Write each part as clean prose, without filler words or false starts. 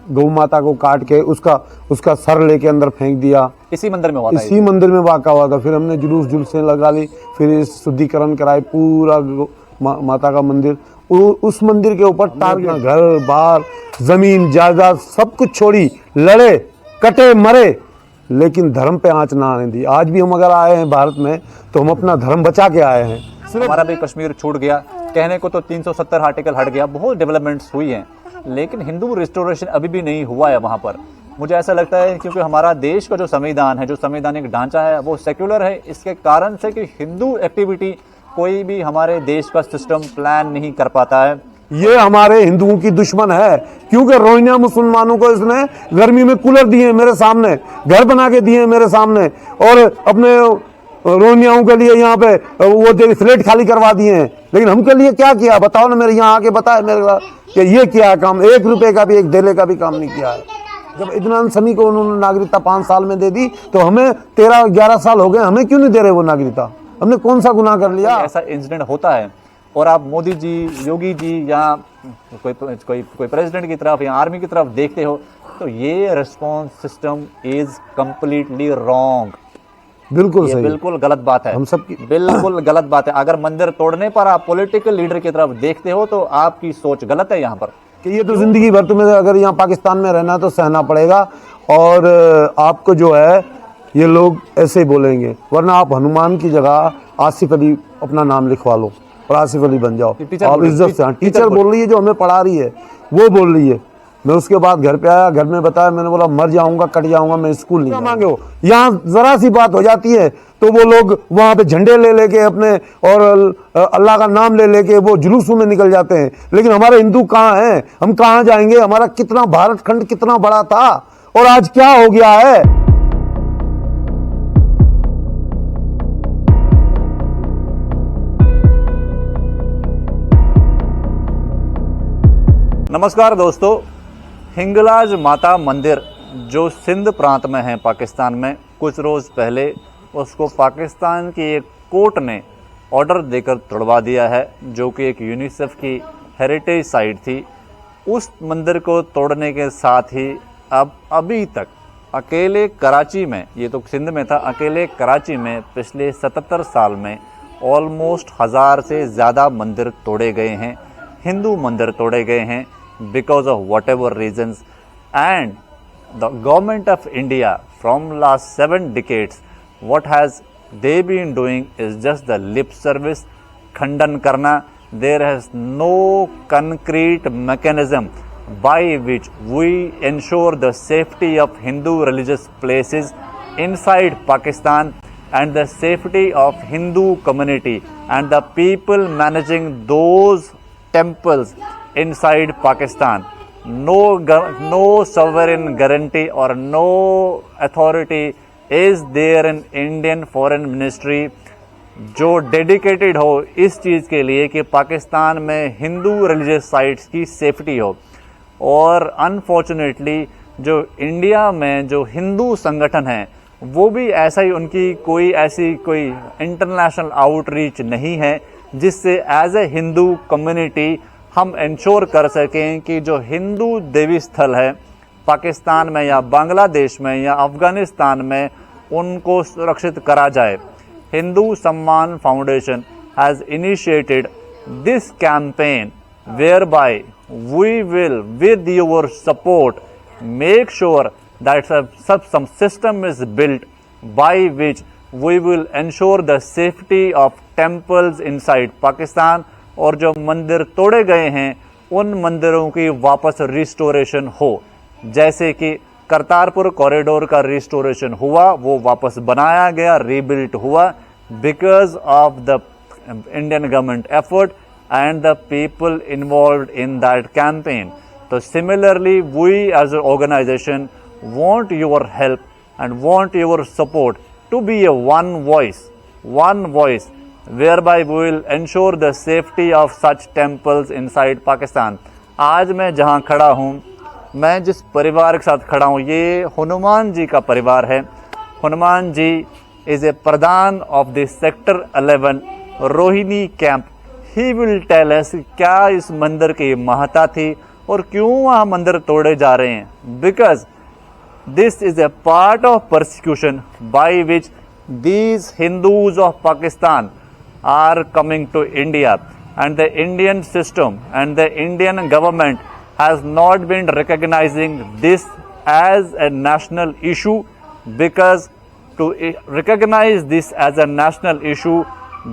गौ माता को काट के उसका सर लेके अंदर फेंक दिया। इसी मंदिर में हुआ था? इसी मंदिर में वाक़ा हुआ था। फिर हमने जुलूस से लगा ली, फिर शुद्धिकरण कराए पूरा माता का मंदिर। उस मंदिर के ऊपर टारगेट, घर बार जमीन जायदाद सब कुछ छोड़ी, लड़े कटे मरे, लेकिन धर्म पे आंच ना आने दी। आज भी हम अगर आए हैं भारत में तो हम अपना धर्म बचा के आए हैं। हमारा भी कश्मीर छूट गया, कहने को तो 370 आर्टिकल हट गया, बहुत डेवलपमेंट्स हुई हैं, लेकिन हिंदू रिस्टोरेशन अभी भी नहीं हुआ है वहां पर। मुझे ऐसा लगता है क्योंकि हमारा देश का जो संविधान है, जो संवैधानिक ढांचा है, वो सेक्युलर है। इसके कारण से कि हिंदू एक्टिविटी कोई भी हमारे देश का सिस्टम प्लान नहीं कर पाता है। ये हमारे हिंदुओं की दुश्मन है, क्योंकि रोहिंग्या मुसलमानों को इसने गर्मी में कूलर दिए मेरे सामने, घर बना के दिए मेरे सामने, और अपने रोहिंग्याओं के लिए यहाँ पे वो फ्लैट खाली करवा दिए हैं। लेकिन हमके लिए क्या किया बताओ ना, मेरे यहाँ आके बताए मेरे कि ये क्या काम, 1 रुपए का भी, 1 धेले का भी काम नहीं किया है। जब इदनान समी को उन्होंने नागरिकता 5 साल में दे दी, तो हमें 13-11 साल हो गए, हमें क्यों नहीं दे रहे वो नागरिकता? हमने कौन सा गुनाह कर लिया? ऐसा इंसिडेंट होता है और आप मोदी जी, योगी जी या कोई प्रेसिडेंट की तरफ या आर्मी की तरफ देखते हो, तो ये response system is completely wrong. बिल्कुल सही, बिल्कुल गलत बात है, हम सबकी बिल्कुल गलत बात है। अगर मंदिर तोड़ने पर आप पॉलिटिकल लीडर की तरफ देखते हो तो आपकी सोच गलत है यहाँ पर। कि ये तो जिंदगी भर तुम्हें अगर यहाँ पाकिस्तान में रहना तो सहना पड़ेगा, और आपको जो है ये लोग ऐसे ही बोलेंगे, वरना आप हनुमान की जगह आसिफ अली अपना नाम लिखवा लो और आसिफ अली बन जाओ। आप इज्जत से, टीचर बोल रही है जो हमें पढ़ा रही है, वो बोल रही है। मैं उसके बाद घर पे आया, घर में बताया, मैंने बोला मर जाऊंगा, कट जाऊंगा, मैं स्कूल नहीं मांगे हो। यहाँ जरा सी बात हो जाती है तो वो लोग वहां पे झंडे ले लेके अपने और अल्लाह का नाम ले लेके वो जुलूसों में निकल जाते हैं। लेकिन हमारे हिंदू कहाँ हैं? हम कहाँ जाएंगे? हमारा कितना भारत खंड कितना बड़ा था और आज क्या हो गया है? नमस्कार दोस्तों, हिंगलाज माता मंदिर जो सिंध प्रांत में है पाकिस्तान में, कुछ रोज़ पहले उसको पाकिस्तान की एक कोर्ट ने ऑर्डर देकर तोड़वा दिया है, जो कि एक यूनिसेफ की हेरिटेज साइट थी। उस मंदिर को तोड़ने के साथ ही अब अभी तक अकेले कराची में, ये तो सिंध में था, अकेले कराची में पिछले 77 साल में ऑलमोस्ट 1000 से ज़्यादा मंदिर तोड़े गए हैं, हिंदू मंदिर तोड़े गए हैं because of whatever reasons. And the government of India from last 7 decades, what has they been doing is just the lip service, khandan karna. There has no concrete mechanism by which we ensure the safety of Hindu religious places inside Pakistan and the safety of Hindu community and the people managing those temples inside Pakistan. No sovereign guarantee or no authority is there in Indian Foreign Ministry जो dedicated हो इस चीज़ के लिए कि पाकिस्तान में Hindu religious sites की safety हो। और अनफॉर्चुनेटली जो इंडिया में जो हिंदू संगठन हैं वो भी ऐसा ही, उनकी कोई ऐसी कोई इंटरनेशनल आउटरीच नहीं है जिससे एज ए हिंदू कम्युनिटी हम इंश्योर कर सकें कि जो हिंदू देवी स्थल है पाकिस्तान में या बांग्लादेश में या अफगानिस्तान में उनको सुरक्षित करा जाए। Hindu Samman foundation has initiated this campaign whereby we will with your support make sure that some system is built by which we will ensure the safety of temples inside Pakistan और जो मंदिर तोड़े गए हैं उन मंदिरों की वापस रिस्टोरेशन हो। जैसे कि करतारपुर कॉरिडोर का रिस्टोरेशन हुआ, वो वापस बनाया गया, रीबिल्ट हुआ because of the Indian government effort and the people involved in that campaign. So similarly, we as an organization want your help and want your support to be a one voice whereby we will ensure the safety of such temples inside Pakistan. आज मैं जहाँ खड़ा हूँ, मैं जिस परिवार के साथ खड़ा हूँ, ये हनुमान जी का परिवार है। Hanuman ji is a pradhan of the sector 11 Rohini camp. He will tell us क्या इस मंदिर की महत्ता थी और क्यों वहाँ मंदिर तोड़े जा रहे हैं? Because this is a part of persecution by which these Hindus of Pakistan are coming to India, and the Indian system and the Indian government has not been recognizing this as a national issue, because to recognize this as a national issue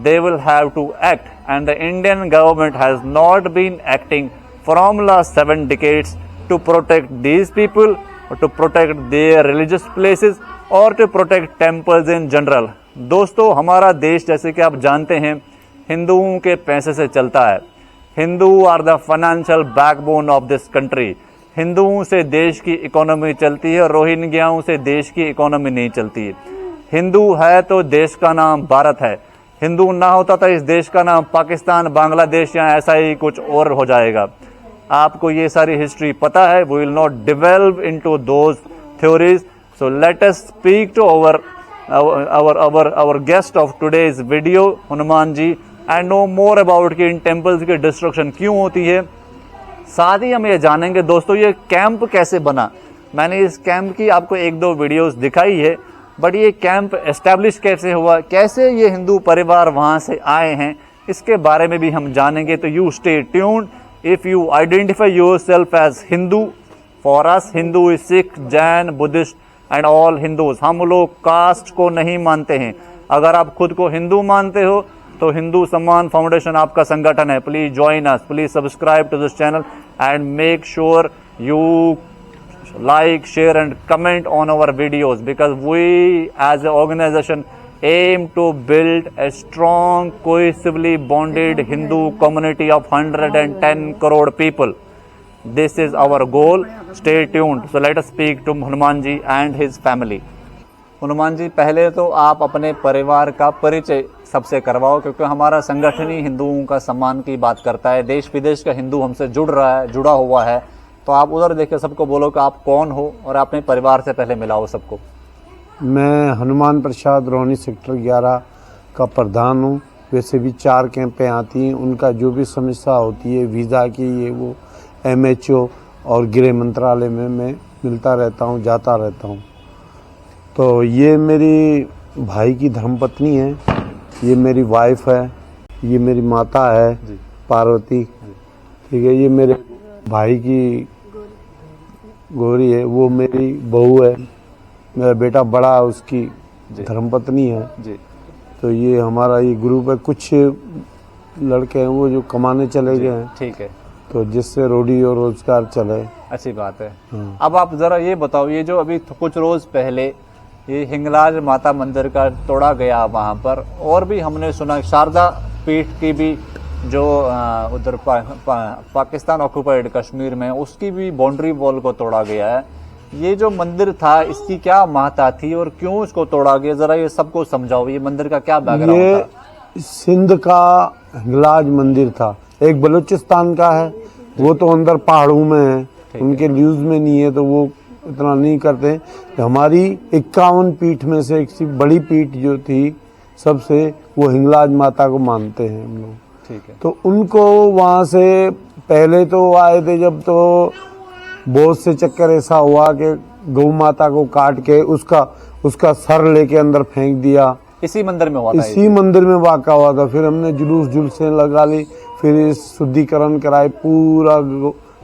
they will have to act, and the Indian government has not been acting from last 7 decades to protect these people, or to protect their religious places, और to protect temples in general. दोस्तों, हमारा देश जैसे कि आप जानते हैं हिंदुओं के पैसे से चलता है। Hindu are the financial backbone of this country. हिंदुओं से देश की इकोनॉमी चलती है और रोहिंग्याओं से देश की इकोनॉमी नहीं चलती है। हिंदू है तो देश का नाम भारत है, हिंदू ना होता तो इस देश का नाम पाकिस्तान, बांग्लादेश या ऐसा ही कुछ और हो जाएगा। आपको ये सारी हिस्ट्री पता है। We will not delve into those theories. So let us speak to our guest of today's video, Hanuman ji, and know more about कि इन टेम्पल्स की डिस्ट्रक्शन क्यों होती है। साथ ही हम ये जानेंगे दोस्तों ये कैंप कैसे बना। मैंने इस कैंप की आपको 1-2 वीडियोस दिखाई है, बट ये कैंप एस्टेब्लिश कैसे हुआ, कैसे ये हिंदू परिवार वहां से आए हैं, इसके बारे में भी हम जानेंगे। तो you stay tuned. If you identify yourself as Hindu, for us Hindu is Sikh, Jain, Buddhist and all Hindus. हम लोग कास्ट को नहीं मानते हैं। अगर आप खुद को हिंदू मानते हो तो हिंदू सम्मान फाउंडेशन आपका संगठन है। Please join us, please subscribe to this channel and make sure you like, share and comment on our videos, because we as an organization aim to build a strong, cohesively bonded Hindu community of 110 crore people. This is our goal. Stay tuned. So let us speak to Hanuman ji and his family. Hanuman ji, पहले तो आप अपने परिवार का परिचय सबसे करवाओ, क्योंकि हमारा संगठन ही हिंदुओं का सम्मान की बात करता है। देश विदेश का हिंदू हमसे जुड़ा हुआ है। तो आप उधर देखिए, सबको बोलो कि आप कौन हो और अपने परिवार से पहले मिलाओ सबको। मैं हनुमान प्रसाद, रोहिणी सेक्टर 11 का प्रधान हूँ। वैसे भी 4 कैंपें आती हैं, उनका जो भी समस्या होती है वीज़ा की, ये वो MHO और गृह मंत्रालय में मैं मिलता रहता हूँ, जाता रहता हूँ। तो ये मेरी भाई की धर्मपत्नी है, ये मेरी वाइफ है, ये मेरी माता है पार्वती, ठीक है। ये मेरे भाई की गौरी है, वो मेरी बहू है। मेरा बेटा बड़ा, उसकी धर्मपत्नी है जी। तो ये हमारा ये ग्रुप है। कुछ लड़के हैं वो जो कमाने चले गए हैं, ठीक है, तो जिससे रोटी और रोजगार चले। अच्छी बात है। हाँ। अब आप जरा ये बताओ, ये जो अभी कुछ रोज पहले ये हिंगलाज माता मंदिर का तोड़ा गया वहां पर, और भी हमने सुना शारदा पीठ की भी जो उधर पाकिस्तान ऑक्युपाइड कश्मीर में, उसकी भी बाउंड्री वॉल को तोड़ा गया है। ये जो मंदिर था इसकी क्या महत्ता थी और क्यों इसको तोड़ा गया, जरा ये सबको समझाओ। ये मंदिर का क्या बैकग्राउंड था? ये सिंध का हिंगलाज मंदिर था, एक बलूचिस्तान का है, वो तो अंदर पहाड़ों में है, उनके न्यूज में नहीं है तो वो इतना नहीं करते। हमारी 51 पीठ में से एक बड़ी पीठ जो थी सबसे, वो हिंगलाज माता को मानते हैं हम लोग, ठीक है। तो उनको वहां से पहले तो आए थे, जब तो बहुत से चक्कर ऐसा हुआ कि गौ माता को काट के उसका सर लेके अंदर फेंक दिया। इसी मंदिर में हुआ था? इसी मंदिर में वाक़ा हुआ था। फिर हमने जुलूस लगा ली, फिर शुद्धिकरण कराए पूरा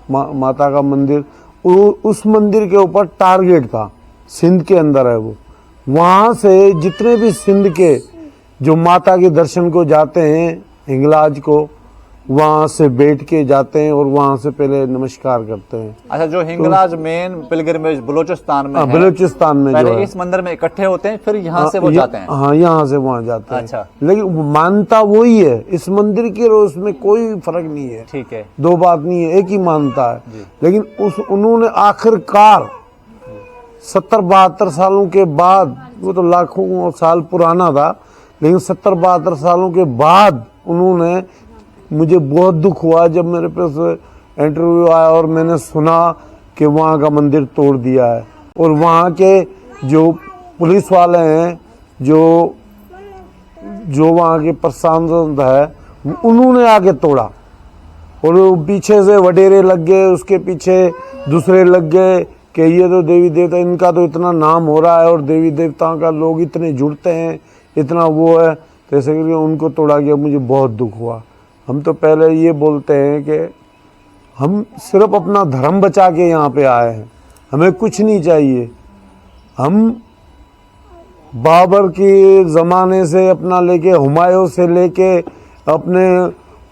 माता का मंदिर। उस मंदिर के ऊपर टारगेट था, सिंध के अंदर है वो। वहां से जितने भी सिंध के जो माता के दर्शन को जाते हैं हिंगलाज को, वहां से बैठ के जाते हैं और वहां से पहले नमस्कार करते हैं। अच्छा, जो हिंगलाज मेन पिलग्रिमेज बलूचिस्तान में है, बलूचिस्तान में पहले जो है, इस मंदिर में इकट्ठे होते हैं, फिर यहाँ से वो जाते हैं। हाँ, यहाँ से वहाँ जाते हैं। अच्छा, लेकिन मानता वही है इस मंदिर की, और उसमें कोई फर्क नहीं है, ठीक है, 2 बात नहीं है, एक ही मानता है। लेकिन उन्होंने आखिरकार 70-72 सालों के बाद, वो तो लाखों साल पुराना था, लेकिन 70-72 सालों के बाद उन्होंने, मुझे बहुत दुख हुआ जब मेरे पास इंटरव्यू आया और मैंने सुना कि वहाँ का मंदिर तोड़ दिया है। और वहाँ के जो पुलिस वाले हैं, जो वहाँ के प्रशासन है, उन्होंने आके तोड़ा। और वो पीछे से वडेरे लग गए, उसके पीछे दूसरे लग गए कि ये तो देवी देवता, इनका तो इतना नाम हो रहा है और देवी देवताओं का लोग इतने जुड़ते हैं, इतना वो है, तो ऐसे करके उनको तोड़ा गया। मुझे बहुत दुख हुआ। हम तो पहले ये बोलते हैं कि हम सिर्फ अपना धर्म बचा के यहाँ पे आए हैं, हमें कुछ नहीं चाहिए। हम बाबर के ज़माने से अपना लेके, हुमायूं से लेके, अपने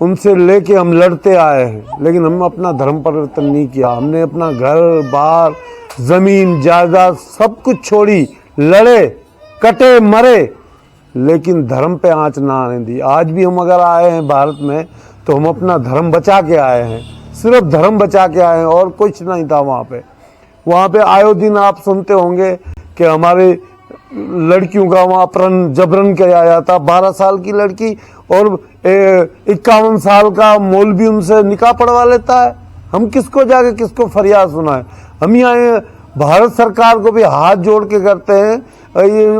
उनसे लेके हम लड़ते आए हैं, लेकिन हम अपना धर्म परिवर्तन नहीं किया। हमने अपना घर बार, ज़मीन जायदाद सब कुछ छोड़ी, लड़े कटे मरे, लेकिन धर्म पे आंच ना आने दी। आज भी हम अगर आए हैं भारत में तो हम अपना धर्म बचा के आए हैं, सिर्फ धर्म बचा के आए हैं, और कुछ नहीं था वहाँ पे। वहाँ पे आयो दिन आप सुनते होंगे कि हमारे लड़कियों का वहाँ अपहरण जबरन किया जाता। 12 साल की लड़की और 51 साल का मौलवी उनसे निकाह पढ़वा लेता है। हम किसको जाके किसको फरियाद सुनाए? हम यहाँ भारत सरकार को भी हाथ जोड़ के करते हैं। ये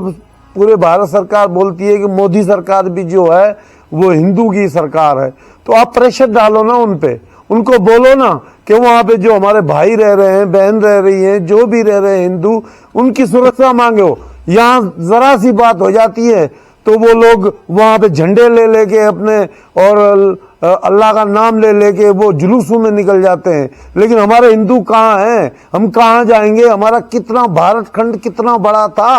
पूरे भारत सरकार बोलती है कि मोदी सरकार भी जो है वो हिंदू की सरकार है, तो आप प्रेशर डालो ना उन पे, उनको बोलो ना कि वहाँ पे जो हमारे भाई रह रहे हैं, बहन रह रही हैं, जो भी रह रहे हैं हिंदू, उनकी सुरक्षा मांगो। यहाँ जरा सी बात हो जाती है तो वो लोग वहाँ पे झंडे ले लेके अपने और अल्लाह का नाम ले लेके वो जुलूसों में निकल जाते हैं। लेकिन हमारे हिंदू कहाँ हैं? हम कहाँ जाएंगे? हमारा कितना भारत खंड कितना बड़ा था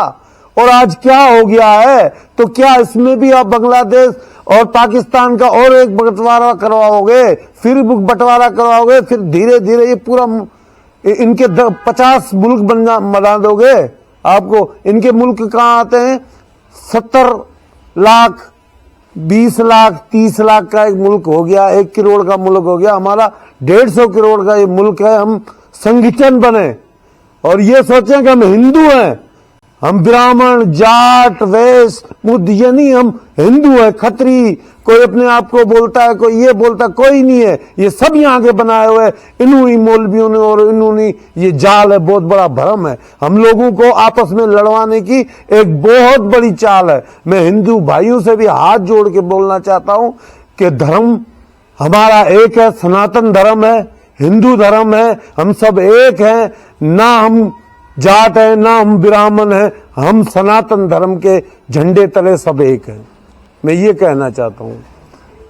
और आज क्या हो गया है? तो क्या इसमें भी आप बांग्लादेश और पाकिस्तान का और एक बंटवारा करवाओगे, फिर बंटवारा करवाओगे, फिर धीरे धीरे ये पूरा इनके 50 मुल्क बना दोगे? आपको इनके मुल्क कहाँ आते हैं? 70 लाख, 20 लाख, 30 लाख का एक मुल्क हो गया, 1 करोड़ का मुल्क हो गया। हमारा 150 करोड़ का ये मुल्क है। हम संगठन बने और ये सोचें कि हम हिंदू हैं, हम ब्राह्मण जाट वैश्य मुद्द, ये नहीं, हम हिंदू है, खत्री। कोई अपने आप को बोलता है, कोई ये बोलता है, कोई नहीं है। ये सब यहाँ के बनाए हुए हैं इन्होंने मौलवियों ने, और इन्होंने ये जाल है, बहुत बड़ा भ्रम है। हम लोगों को आपस में लड़वाने की एक बहुत बड़ी चाल है। मैं हिंदू भाइयों से भी हाथ जोड़ के बोलना चाहता हूं कि धर्म हमारा एक है, सनातन धर्म है, हिंदू धर्म है, हम सब एक हैं। ना हम जाट है, ना हम ब्राह्मण है, हम सनातन धर्म के झंडे तले सब एक हैं। मैं ये कहना चाहता हूँ।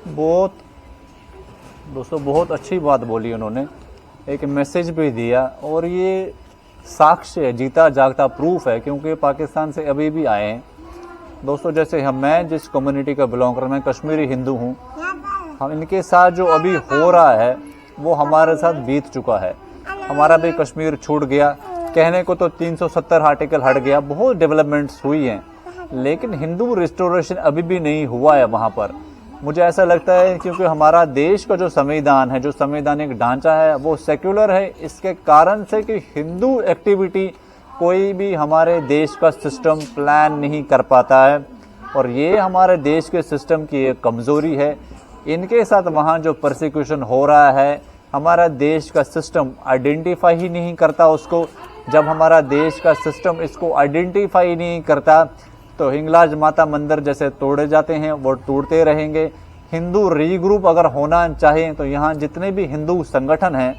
बहुत दोस्तों बहुत अच्छी बात बोली उन्होंने, एक मैसेज भी दिया, और ये साक्ष्य है, जीता जागता प्रूफ है, क्योंकि पाकिस्तान से अभी भी आए हैं दोस्तों। जैसे मैं जिस कम्युनिटी का बिलोंग कर, मैं कश्मीरी हिंदू हूँ, हम इनके साथ जो अभी हो रहा है वो हमारे साथ बीत चुका है। हमारा भी कश्मीर छूट गया, कहने को तो 370 आर्टिकल हट गया, बहुत डेवलपमेंट्स हुई हैं, लेकिन हिंदू रिस्टोरेशन अभी भी नहीं हुआ है वहाँ पर। मुझे ऐसा लगता है क्योंकि हमारा देश का जो संविधान है, जो संवैधानिक ढांचा है, वो सेक्युलर है। इसके कारण से कि हिंदू एक्टिविटी कोई भी हमारे देश का सिस्टम प्लान नहीं कर पाता है, और ये हमारे देश के सिस्टम की एक कमज़ोरी है। इनके साथ वहाँ जो परसिक्यूशन हो रहा है, हमारा देश का सिस्टम आइडेंटिफाई ही नहीं करता उसको। जब हमारा देश का सिस्टम इसको आइडेंटिफाई नहीं करता तो हिंगलाज माता मंदिर जैसे तोड़े जाते हैं वो टूटते रहेंगे। हिंदू रीग्रुप अगर होना चाहे तो यहाँ जितने भी हिंदू संगठन हैं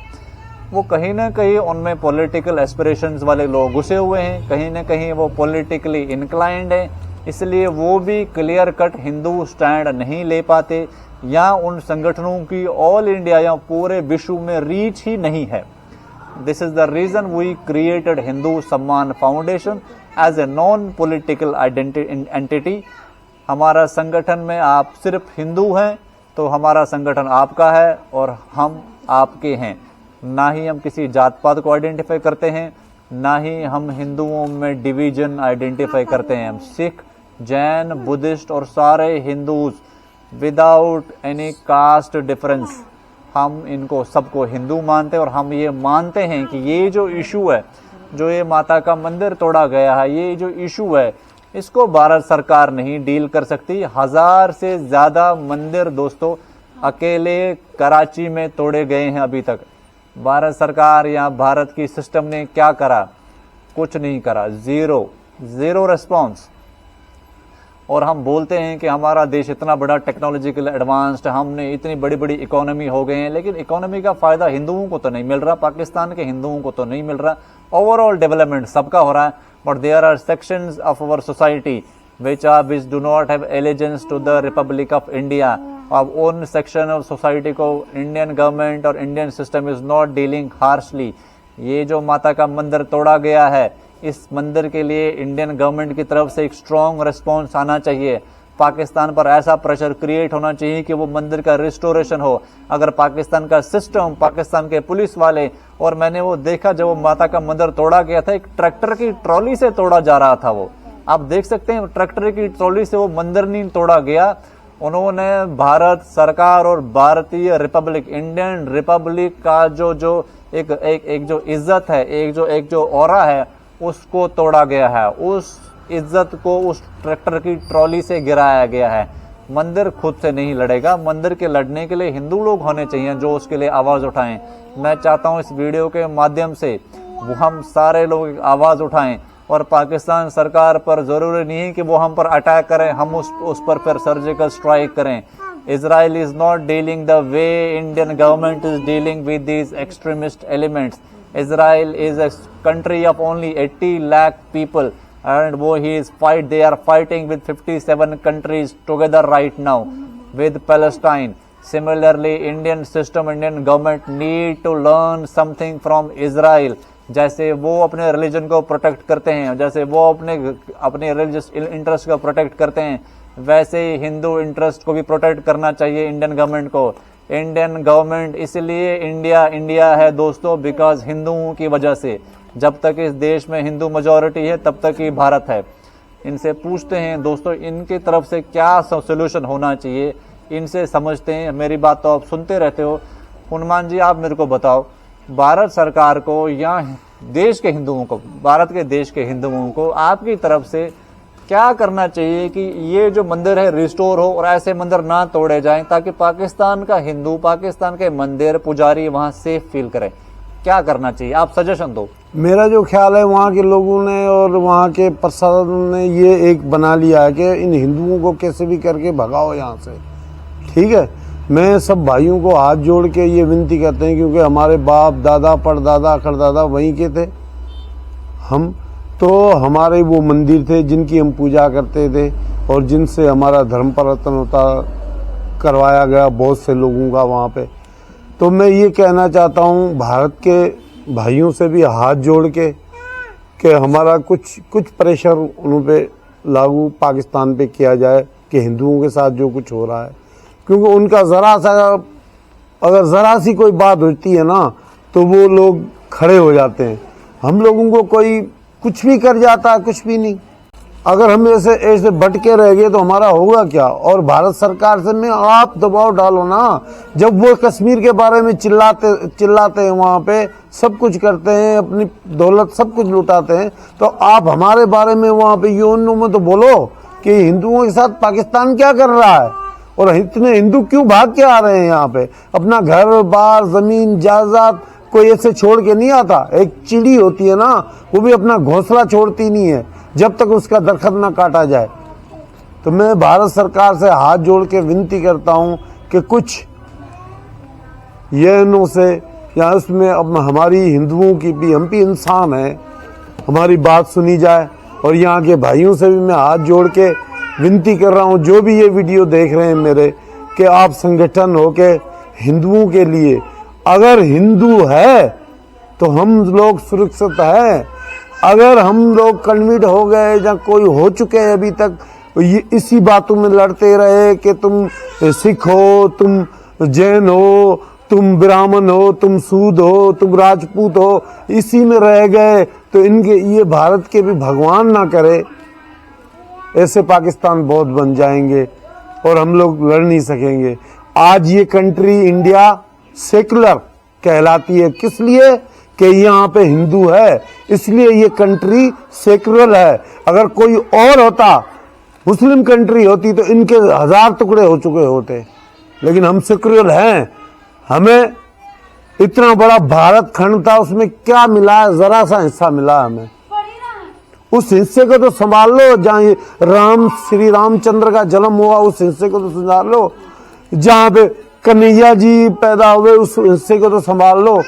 वो कहीं ना कहीं उनमें पॉलिटिकल एस्पिरेशंस वाले लोग घुसे हुए हैं, कहीं ना कहीं वो पॉलिटिकली इंक्लाइंड हैं, इसलिए वो भी क्लियर कट हिंदू स्टैंड नहीं ले पाते, या उन संगठनों की ऑल इंडिया या पूरे विश्व में रीच ही नहीं है। This is the reason we created Hindu Samman Foundation as a non-political entity. हमारा संगठन में आप सिर्फ हिंदू हैं तो हमारा संगठन आपका है और हम आपके हैं। ना ही हम किसी जात पात को आइडेंटिफाई करते हैं, ना ही हम हिंदुओं में डिवीजन आइडेंटिफाई करते हैं। हम सिख, जैन, बुद्धिस्ट और सारे Hindus without any caste difference हम इनको सबको हिंदू मानते हैं। और हम ये मानते हैं कि ये जो इशू है, जो ये माता का मंदिर तोड़ा गया है, ये जो इशू है, इसको भारत सरकार नहीं डील कर सकती। 1000 से ज्यादा मंदिर दोस्तों अकेले कराची में तोड़े गए हैं अभी तक। भारत सरकार या भारत की सिस्टम ने क्या करा? कुछ नहीं करा, जीरो रिस्पॉन्स। और हम बोलते हैं कि हमारा देश इतना बड़ा टेक्नोलॉजिकल एडवांस्ड, हमने इतनी बड़ी बड़ी इकोनॉमी हो गए हैं, लेकिन इकोनॉमी का फायदा हिंदुओं को तो नहीं मिल रहा, पाकिस्तान के हिंदुओं को तो नहीं मिल रहा। ओवरऑल डेवलपमेंट सबका हो रहा है, but there are sections of our society which do not have allegiance to the Republic of India। अब उन सेक्शन ऑफ सोसाइटी को इंडियन गवर्नमेंट और Indian system is not dealing harshly. ये जो माता का मंदिर तोड़ा गया है, इस मंदिर के लिए इंडियन गवर्नमेंट की तरफ से एक स्ट्रॉन्ग रिस्पॉन्स आना चाहिए। पाकिस्तान पर ऐसा प्रेशर क्रिएट होना चाहिए कि वो मंदिर का रिस्टोरेशन हो। अगर पाकिस्तान का सिस्टम, पाकिस्तान के पुलिस वाले, और मैंने वो देखा जब वो माता का मंदिर तोड़ा गया था, एक ट्रैक्टर की ट्रॉली से तोड़ा जा रहा था। वो आप देख सकते हैं, ट्रैक्टर की ट्रॉली से वो मंदिर नहीं तोड़ा गया। उन्होंने भारत सरकार और भारतीय रिपब्लिक, इंडियन रिपब्लिक का जो एक जो इज्जत है, एक जो ऑरा है, उसको तोड़ा गया है। उस इज्जत को उस ट्रैक्टर की ट्रॉली से गिराया गया है। मंदिर खुद से नहीं लड़ेगा, मंदिर के लड़ने के लिए हिंदू लोग होने चाहिए जो उसके लिए आवाज उठाएं। मैं चाहता हूं इस वीडियो के माध्यम से वो हम सारे लोग आवाज उठाएं, और पाकिस्तान सरकार पर जरूरी नहीं है कि वो हम पर अटैक करें, हम उस पर फिर सर्जिकल स्ट्राइक करें। Israel is not dealing the way Indian government is dealing with these extremist elements. Israel is a country of only 80 lakh people, and they are fighting with 57 countries together right now with Palestine. Similarly, Indian system, Indian government need to learn something from Israel. जैसे वो अपने religion को protect करते हैं, जैसे वो अपने religious interest को प्रोटेक्ट करते हैं, वैसे ही हिंदू इंटरेस्ट को भी प्रोटेक्ट करना चाहिए इंडियन गवर्नमेंट को। इंडियन गवर्नमेंट इसलिए इंडिया है दोस्तों, बिकॉज हिंदुओं की वजह से। जब तक इस देश में हिंदू मेजॉरिटी है तब तक ही भारत है। इनसे पूछते हैं दोस्तों, इनकी तरफ से क्या सोल्यूशन होना चाहिए, इनसे समझते हैं। मेरी बात तो आप सुनते रहते हो। हनुमान जी, आप मेरे को बताओ, भारत सरकार को या देश के हिंदुओं को, भारत के देश के हिंदुओं को आपकी तरफ से क्या करना चाहिए कि ये जो मंदिर है रिस्टोर हो और ऐसे मंदिर ना तोड़े जाएं, ताकि पाकिस्तान का हिंदू, पाकिस्तान के मंदिर पुजारी वहां सेफ फील करें? क्या करना चाहिए, आप सजेशन दो। मेरा जो ख्याल है, वहाँ के लोगों ने और वहाँ के प्रशासन ने ये एक बना लिया है कि इन हिंदुओं को कैसे भी करके भगाओ यहाँ से। ठीक है, मैं सब भाइयों को हाथ जोड़ के ये विनती करते हैं, क्योंकि हमारे बाप दादा परदादा अखरदादा वहीं के थे। हम तो हमारे वो मंदिर थे जिनकी हम पूजा करते थे और जिनसे हमारा धर्म परिवर्तन होता करवाया गया बहुत से लोगों का वहाँ पे। तो मैं ये कहना चाहता हूँ भारत के भाइयों से भी हाथ जोड़ के कि हमारा कुछ प्रेशर उन पे लागू पाकिस्तान पे किया जाए कि हिंदुओं के साथ जो कुछ हो रहा है, क्योंकि उनका अगर ज़रा सी कोई बात होती है ना तो वो लोग खड़े हो जाते हैं। हम लोगों को कोई कुछ भी कर जाता है, कुछ भी नहीं। अगर हम ऐसे भटके रह गए तो हमारा होगा क्या? और भारत सरकार से में आप दबाव डालो ना। जब वो कश्मीर के बारे में चिल्लाते हैं, वहाँ पे सब कुछ करते हैं, अपनी दौलत सब कुछ लुटाते हैं, तो आप हमारे बारे में वहाँ पे यूएनओ में तो बोलो कि हिंदुओं के साथ पाकिस्तान क्या कर रहा है और इतने हिंदू क्यों भाग के आ रहे हैं यहाँ पे। अपना घर बार जमीन जायदाद कोई ऐसे छोड़ के नहीं आता। एक चिड़ी होती है ना, वो भी अपना घोंसला छोड़ती नहीं है जब तक उसका दरख्त ना काटा जाए। तो मैं भारत सरकार से हाथ जोड़ के विनती करता हूं कि कुछ यूएनओ से या उसमें अब हमारी हिंदुओं की भी, हम भी इंसान हैं, हमारी बात सुनी जाए। और यहाँ के भाइयों से भी मैं हाथ जोड़ के विनती कर रहा हूँ, जो भी ये वीडियो देख रहे हैं मेरे, कि आप संगठन हो के हिंदुओं के लिए, अगर हिंदू है तो हम लोग सुरक्षित हैं। अगर हम लोग कन्वर्ट हो गए या कोई हो चुके हैं अभी तक, ये इसी बातों में लड़ते रहे कि तुम सिख हो, तुम जैन हो, तुम ब्राह्मण हो, तुम सूद हो, तुम राजपूत हो, इसी में रह गए, तो इनके ये भारत के भी भगवान ना करे, ऐसे पाकिस्तान बहुत बन जाएंगे और हम लोग लड़ नहीं सकेंगे। आज ये कंट्री इंडिया सेकुलर कहलाती है, किस लिए? कि यहाँ पे हिंदू है, इसलिए ये कंट्री सेकुलर है। अगर कोई और होता, मुस्लिम कंट्री होती, तो इनके 1000 टुकड़े हो चुके होते। लेकिन हम सेकुलर हैं, हमें इतना बड़ा भारत खंड था, उसमें क्या मिला है? जरा सा हिस्सा मिला हमें। उस हिस्से को तो संभाल लो जहाँ ये श्री रामचंद्र का जन्म हुआ, उस हिस्से को तो संभाल लो। जहाँ पे कन्हैया जी पैदा हुए उस हिस्से को तो संभाल लो।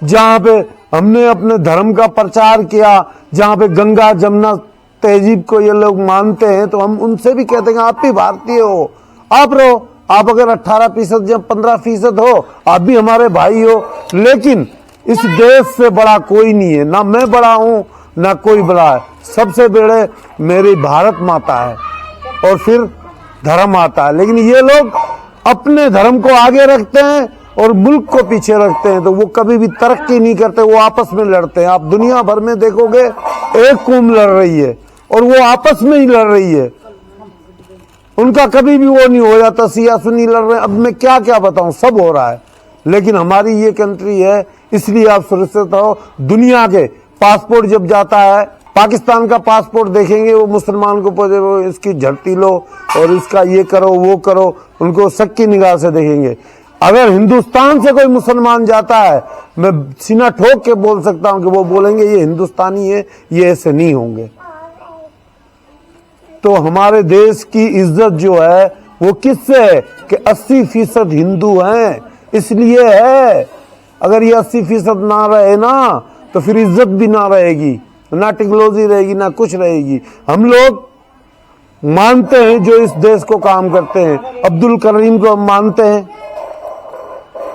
जहाँ पे हमने अपने धर्म का प्रचार किया, जहाँ पे गंगा जमुना तहजीब को ये लोग मानते हैं, तो हम उनसे भी कहते हैं आप भी भारतीय हो, आप रहो। आप अगर 18% या 15% हो, आप भी हमारे भाई हो। लेकिन इस देश से बड़ा कोई नहीं है, ना मैं बड़ा हूं ना कोई बड़ा है। सबसे बड़े मेरी भारत माता है और फिर धर्म आता है। लेकिन ये लोग अपने धर्म को आगे रखते हैं और मुल्क को पीछे रखते हैं, तो वो कभी भी तरक्की नहीं करते, वो आपस में लड़ते हैं। आप दुनिया भर में देखोगे एक कौम लड़ रही है और वो आपस में ही लड़ रही है, उनका कभी भी वो नहीं हो जाता सिया सुनी लड़ रहे हैं। अब मैं क्या क्या बताऊं, सब हो रहा है। लेकिन हमारी ये कंट्री है, इसलिए आप सुरक्षित रहो। दुनिया के पासपोर्ट जब जाता है, पाकिस्तान का पासपोर्ट देखेंगे वो मुसलमान को इसकी झड़ती लो और इसका ये करो वो करो, उनको शक की निगाह से देखेंगे। अगर हिंदुस्तान से कोई मुसलमान जाता है, मैं सीना ठोक के बोल सकता हूं कि वो बोलेंगे ये हिंदुस्तानी है, ये ऐसे नहीं होंगे। तो हमारे देश की इज्जत जो है वो किससे है कि 80% हिंदू हैं, इसलिए है। अगर ये 80% ना रहे ना, तो फिर इज्जत भी ना रहेगी, ना टेक्नोलॉजी रहेगी, ना कुछ रहेगी। हम लोग मानते हैं जो इस देश को काम करते हैं। अब्दुल करीम को हम मानते हैं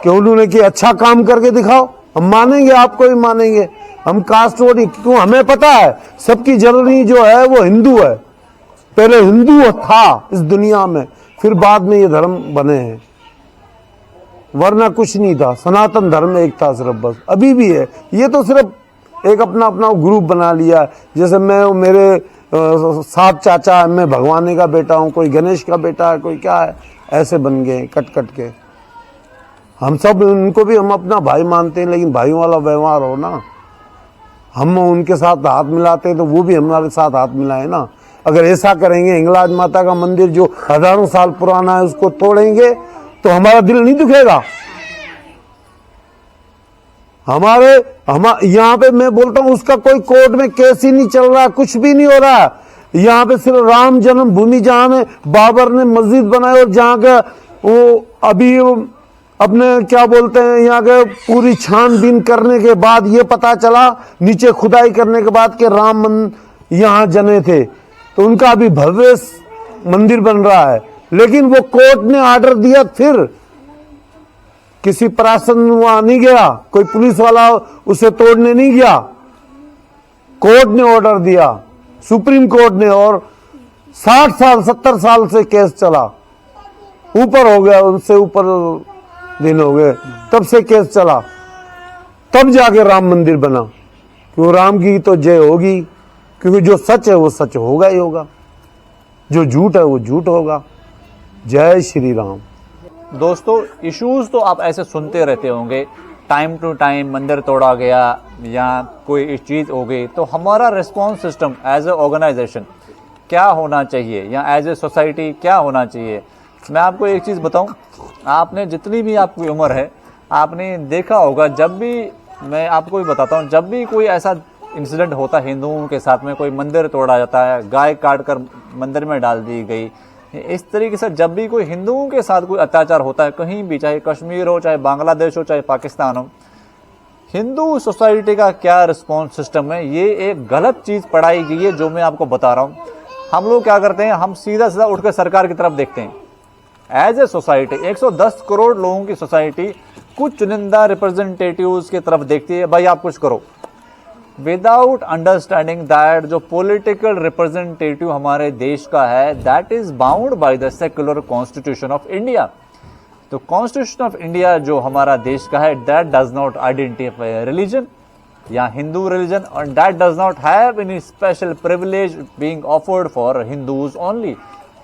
कि उन्होंने कि अच्छा काम करके दिखाओ, हम मानेंगे, आपको भी मानेंगे। हम कास्ट वोट क्यों, हमें पता है सबकी जननी जो है वो हिंदू है। पहले हिंदू था इस दुनिया में, फिर बाद में ये धर्म बने हैं, वरना कुछ नहीं था। सनातन धर्म एक था सिर्फ, बस अभी भी है। ये तो सिर्फ एक अपना अपना ग्रुप बना लिया। जैसे मैं, मेरे 7 चाचा है, मैं भगवान का बेटा हूँ, कोई गणेश का बेटा है, कोई क्या है, ऐसे बन गए कट कट के। हम सब उनको भी हम अपना भाई मानते हैं, लेकिन भाइयों वाला व्यवहार हो ना। हम उनके साथ हाथ मिलाते हैं तो वो भी हमारे साथ हाथ मिलाए ना। अगर ऐसा करेंगे, हिंगलाज माता का मंदिर जो हजारों साल पुराना है उसको तोड़ेंगे तो हमारा दिल नहीं दुखेगा। यहाँ पे मैं बोलता हूँ उसका कोई कोर्ट में केस ही नहीं चल रहा, कुछ भी नहीं हो रहा। यहाँ पे सिर्फ राम जन्मभूमि जहाँ में बाबर ने मस्जिद बनाई और जहाँ का वो अभी अपने क्या बोलते हैं, यहाँ के पूरी छानबीन करने के बाद ये पता चला, नीचे खुदाई करने के बाद कि राम यहाँ जने थे, तो उनका अभी भव्य मंदिर बन रहा है। लेकिन वो कोर्ट ने ऑर्डर दिया, फिर किसी प्रशासन वहां नहीं गया, कोई पुलिस वाला उसे तोड़ने नहीं गया। कोर्ट ने ऑर्डर दिया, सुप्रीम कोर्ट ने, और 60 साल 70 साल से केस चला, ऊपर हो गया, उनसे ऊपर दिन हो गए, तब से केस चला, तब जाके राम मंदिर बना। क्यों, राम की तो जय होगी, क्योंकि जो सच है वो सच होगा ही होगा, जो झूठ है वो झूठ होगा। जय श्री राम। दोस्तों, इश्यूज तो आप ऐसे सुनते रहते होंगे, टाइम टू टाइम मंदिर तोड़ा गया या कोई चीज हो गई, तो हमारा response system as a organization क्या होना चाहिए या एज ए सोसाइटी क्या होना चाहिए। मैं आपको एक चीज बताऊं, आपने जितनी भी आपकी उम्र है, आपने देखा होगा, जब भी मैं आपको भी बताता हूं, जब भी कोई ऐसा इंसिडेंट होता है हिंदुओं के साथ में, कोई मंदिर तोड़ा जाता है, गाय काट कर मंदिर में डाल दी गई, इस तरीके से जब भी कोई हिंदुओं के साथ कोई अत्याचार होता है कहीं भी, चाहे कश्मीर हो, चाहे बांग्लादेश हो, चाहे पाकिस्तान हो, हिंदू सोसाइटी का क्या रिस्पॉन्स सिस्टम है, ये एक गलत चीज पढ़ाई गई है जो मैं आपको बता रहा हूं। हम लोग क्या करते हैं, हम सीधा सीधा उठकर सरकार की तरफ देखते हैं। एज ए सोसाइटी 110 करोड़ लोगों की सोसाइटी कुछ चुनिंदा रिप्रेजेंटेटिव्स की तरफ देखती है, भाई आप कुछ करो, विदाउट अंडरस्टैंडिंग दैट जो पॉलिटिकल रिप्रेजेंटेटिव हमारे देश का है, that is bound by the secular constitution of India. तो कॉन्स्टिट्यूशन ऑफ इंडिया जो हमारा देश का है, that does not identify religion या हिंदू रिलीजन, और that does not have any special privilege being offered for Hindus only.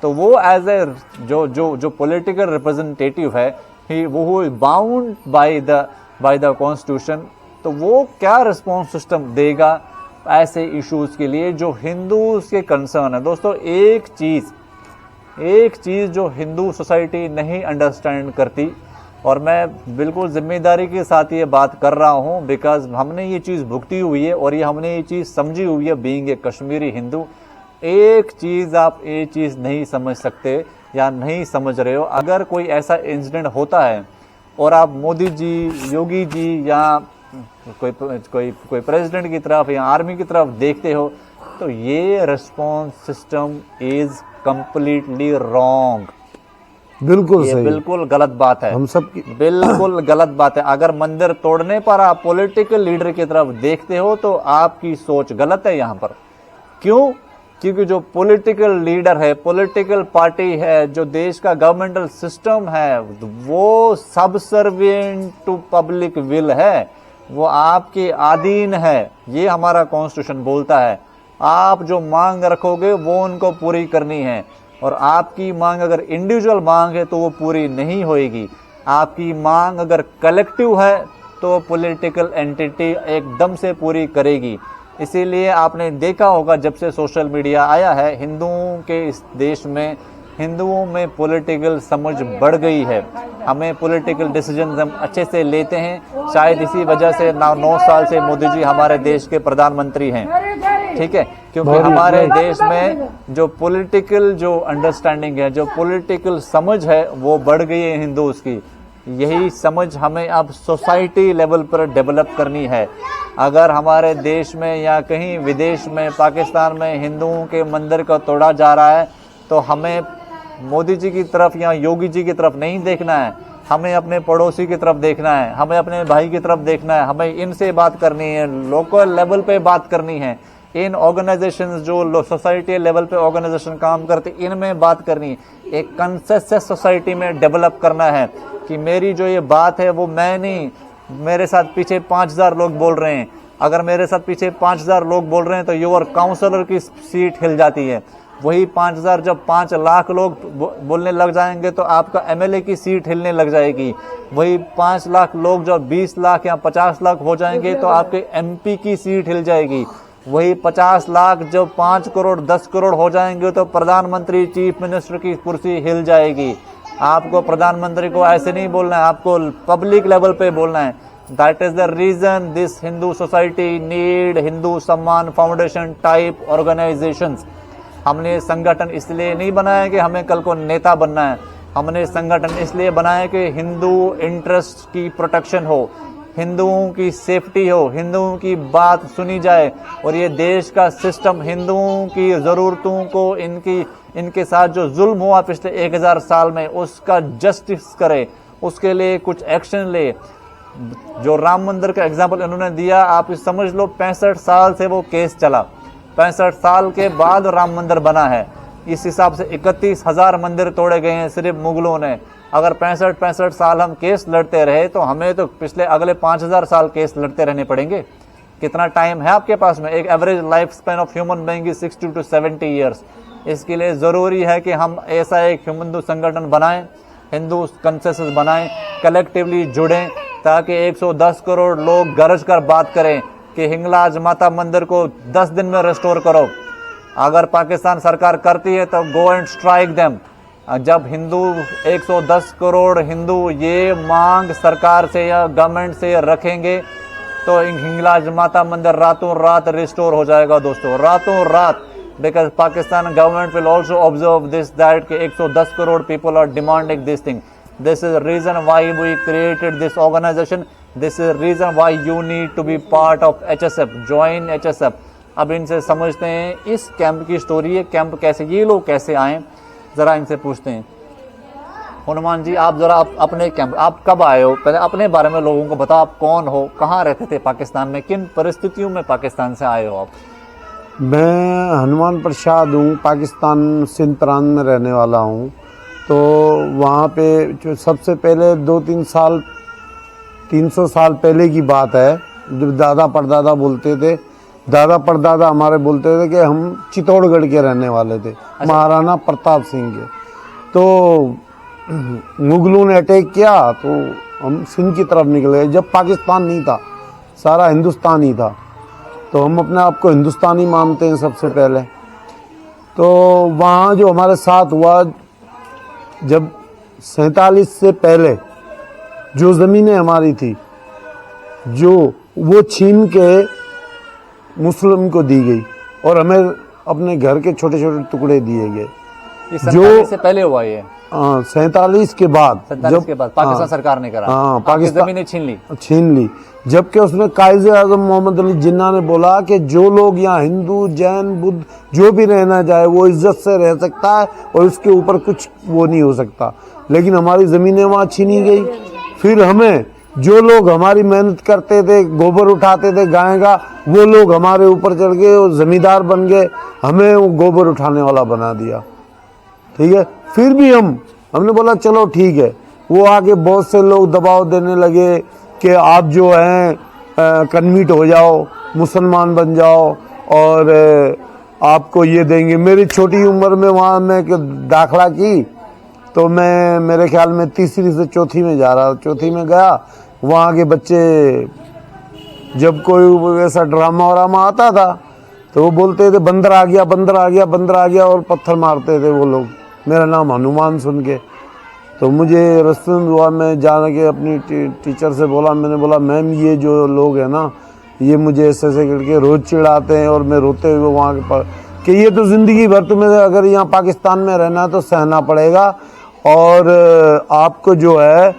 तो वो एज ए जो पॉलिटिकल रिप्रेजेंटेटिव है, वो बाउंड बाय द कॉन्स्टिट्यूशन, तो वो क्या रिस्पॉन्स सिस्टम देगा ऐसे इश्यूज के लिए जो हिंदूज के कंसर्न है। दोस्तों, एक चीज जो हिंदू सोसाइटी नहीं अंडरस्टैंड करती, और मैं बिल्कुल जिम्मेदारी के साथ ये बात कर रहा हूँ, बिकॉज हमने ये चीज़ भुगती हुई है और ये हमने ये चीज़ समझी हुई है बीइंग ए कश्मीरी हिंदू। एक चीज़ आप ये चीज़ नहीं समझ सकते या नहीं समझ रहे हो, अगर कोई ऐसा इंसिडेंट होता है और आप मोदी जी, योगी जी या कोई प्रेसिडेंट की तरफ या आर्मी की तरफ देखते हो, तो ये response system is completely wrong. बिल्कुल ये सही, बिल्कुल गलत बात है, हम सब की बिल्कुल गलत बात है। अगर मंदिर तोड़ने पर आप पॉलिटिकल लीडर की तरफ देखते हो तो आपकी सोच गलत है यहाँ पर। क्यों? क्योंकि जो पॉलिटिकल लीडर है, पॉलिटिकल पार्टी है, जो देश का गवर्नमेंटल सिस्टम है, वो सबसर्विएंट टू पब्लिक विल है, वो आपके अधीन है। ये हमारा कॉन्स्टिट्यूशन बोलता है। आप जो मांग रखोगे वो उनको पूरी करनी है, और आपकी मांग अगर इंडिविजुअल मांग है तो वो पूरी नहीं होएगी। आपकी मांग अगर कलेक्टिव है तो पॉलिटिकल एंटिटी एकदम से पूरी करेगी। इसीलिए आपने देखा होगा जब से सोशल मीडिया आया है, हिंदुओं के इस देश में हिंदुओं में पॉलिटिकल समझ बढ़ गई है। हमें पॉलिटिकल डिसीजन हम अच्छे से लेते हैं। शायद इसी वजह से 9 साल से मोदी जी हमारे देश के प्रधानमंत्री हैं, ठीक है, क्योंकि हमारे देश में जो पॉलिटिकल जो अंडरस्टैंडिंग है, जो पॉलिटिकल समझ है, वो बढ़ गई है हिंदूज की। यही समझ हमें अब सोसाइटी लेवल पर डेवलप करनी है। अगर हमारे देश में या कहीं विदेश में, पाकिस्तान में हिंदुओं के मंदिर को तोड़ा जा रहा है, तो हमें मोदी जी की तरफ या योगी जी की तरफ नहीं देखना है, हमें अपने पड़ोसी की तरफ देखना है, हमें अपने भाई की तरफ देखना है। हमें इनसे बात करनी है, लोकल लेवल पे बात करनी है। इन ऑर्गेनाइजेशंस जो सोसाइटी लेवल पे ऑर्गेनाइजेशन काम करते, इनमें बात करनी है। एक कंसेंसस सोसाइटी में डेवलप करना है कि मेरी जो ये बात है वो मैं नहीं, मेरे साथ पीछे 5000 लोग बोल रहे हैं। अगर मेरे साथ पीछे 5000 लोग बोल रहे हैं तो योर काउंसलर की सीट हिल जाती है। वही 5000 जब 5 लाख लोग बोलने लग जाएंगे तो आपका एमएलए की सीट हिलने लग जाएगी। वही 5 लाख लोग जब 20 लाख या 50 लाख हो जाएंगे तो आपके एमपी की सीट हिल जाएगी। वही 50 लाख जब 5 करोड़ 10 करोड़ हो जाएंगे तो प्रधानमंत्री, चीफ मिनिस्टर की कुर्सी हिल जाएगी। आपको प्रधानमंत्री को ऐसे नहीं बोलना है, आपको पब्लिक लेवल पे बोलना है। That is the reason this Hindu society need Hindu Samman Foundation type organisations. हमने संगठन इसलिए नहीं बनाया कि हमें कल को नेता बनना है। हमने संगठन इसलिए बनाया कि हिंदू इंटरेस्ट की प्रोटेक्शन हो, हिंदुओं की सेफ्टी हो, हिंदुओं की बात सुनी जाए, और ये देश का सिस्टम हिंदुओं की ज़रूरतों को, इनके साथ जो जुल्म हुआ पिछले 1000 साल में, उसका जस्टिस करे, उसके लिए कुछ एक्शन ले। जो राम मंदिर का एग्जाम्पल इन्होंने दिया, आप समझ लो 65 साल से वो केस चला, 65 साल के बाद राम मंदिर बना है। इस हिसाब से 31,000 मंदिर तोड़े गए हैं सिर्फ मुगलों ने। अगर 65 साल हम केस लड़ते रहे तो हमें तो पिछले अगले 5000 साल केस लड़ते रहने पड़ेंगे। कितना टाइम है आपके पास में? एक average life span of human being is 60 to 70 years. इसके लिए ज़रूरी है कि हम ऐसा एक हिंदू संगठन बनाएं, हिंदू कंसेंसस बनाएं, कलेक्टिवली जुड़ें, ताकि 110 करोड़ लोग गरज कर बात करें कि हिंगलाज माता मंदिर को 10 दिन में रिस्टोर करो। अगर पाकिस्तान सरकार करती है तो गो एंड स्ट्राइक देम। जब हिंदू 110 करोड़ हिंदू ये मांग सरकार से या गवर्नमेंट से रखेंगे तो हिंगलाज माता मंदिर रातों रात रिस्टोर हो जाएगा दोस्तों, रातों रात। Because Pakistan government will also observe this that कि 110 crore people are demanding this thing. This is reason why we created this organization. This is reason why you need to be part of HSF, join HSF। अब इनसे समझते हैं इस camp की story है, camp कैसे, ये लोग कैसे आए, जरा इनसे पूछते हैं। हनुमान जी, आप जरा अपने कैंप, आप कब आए हो? पहले अपने बारे में लोगों को बताओ, आप कौन हो, कहाँ रहते थे पाकिस्तान में, किन परिस्थितियों में पाकिस्तान से आए हो आप? मैं हनुमान प्रसाद हूँ, पाकिस्तान सिंध प्रांत में रहने वाला हूँ। तो वहाँ पे जो सबसे पहले 2-3 साल 300 साल पहले की बात है, जब दादा परदादा बोलते थे, दादा परदादा हमारे बोलते थे कि हम चित्तौड़गढ़ के रहने वाले थे, महाराणा प्रताप सिंह के। तो मुगलों ने अटैक किया तो हम सिंध की तरफ निकले। जब पाकिस्तान नहीं था, सारा हिंदुस्तान ही था, तो हम अपने आप को हिंदुस्तानी मानते हैं सबसे पहले। तो वहाँ जो हमारे साथ हुआ, जब 47 से पहले जो ज़मीनें हमारी थी जो वो छीन के मुस्लिम को दी गई और हमें अपने घर के छोटे छोटे टुकड़े दिए गए। ये 47 से पहले हुआ ये? 47 के बाद, 47 के बाद पाकिस्तान सरकार ने करा, पाकिस्तान जमीनें छीन ली। जबकि उसने कायदे आज़म मोहम्मद अली जिन्ना ने बोला कि जो लोग यहाँ हिंदू, जैन, बुद्ध जो भी रहना चाहे वो इज्जत से रह सकता है और उसके ऊपर कुछ वो नहीं हो सकता। लेकिन हमारी ज़मीनें वहाँ छीनी गई। फिर हमें जो लोग हमारी मेहनत करते थे, गोबर उठाते थे गाय का, वो लोग हमारे ऊपर चढ़ गए और जमींदार बन गए, हमें वो गोबर उठाने वाला बना दिया। ठीक है, फिर भी हमने बोला चलो ठीक है। वो आगे बहुत से लोग दबाव देने लगे कि आप जो हैं कन्वर्ट हो जाओ, मुसलमान बन जाओ और आपको ये देंगे। मेरी छोटी उम्र में वहाँ मैं दाखला की तो मैं मेरे ख्याल में तीसरी से चौथी में जा रहा, चौथी में गया। वहाँ के बच्चे जब कोई ऐसा ड्रामा वरामा आता था तो वो बोलते थे बंदर आ गया, बंदर आ गया, बंदर आ गया और पत्थर मारते थे वो लोग मेरा नाम हनुमान सुन के। तो मुझे रास्ते में हुआ, मैं जाने के अपनी टीचर से बोला, मैंने बोला मैम ये जो लोग हैं ना ये मुझे ऐसे ऐसे करके रोज़ चिढ़ाते हैं और मैं रोते हुए वहाँ के पर कि ये तो ज़िंदगी भर तुम्हें अगर यहाँ पाकिस्तान में रहना है तो सहना पड़ेगा और आपको जो है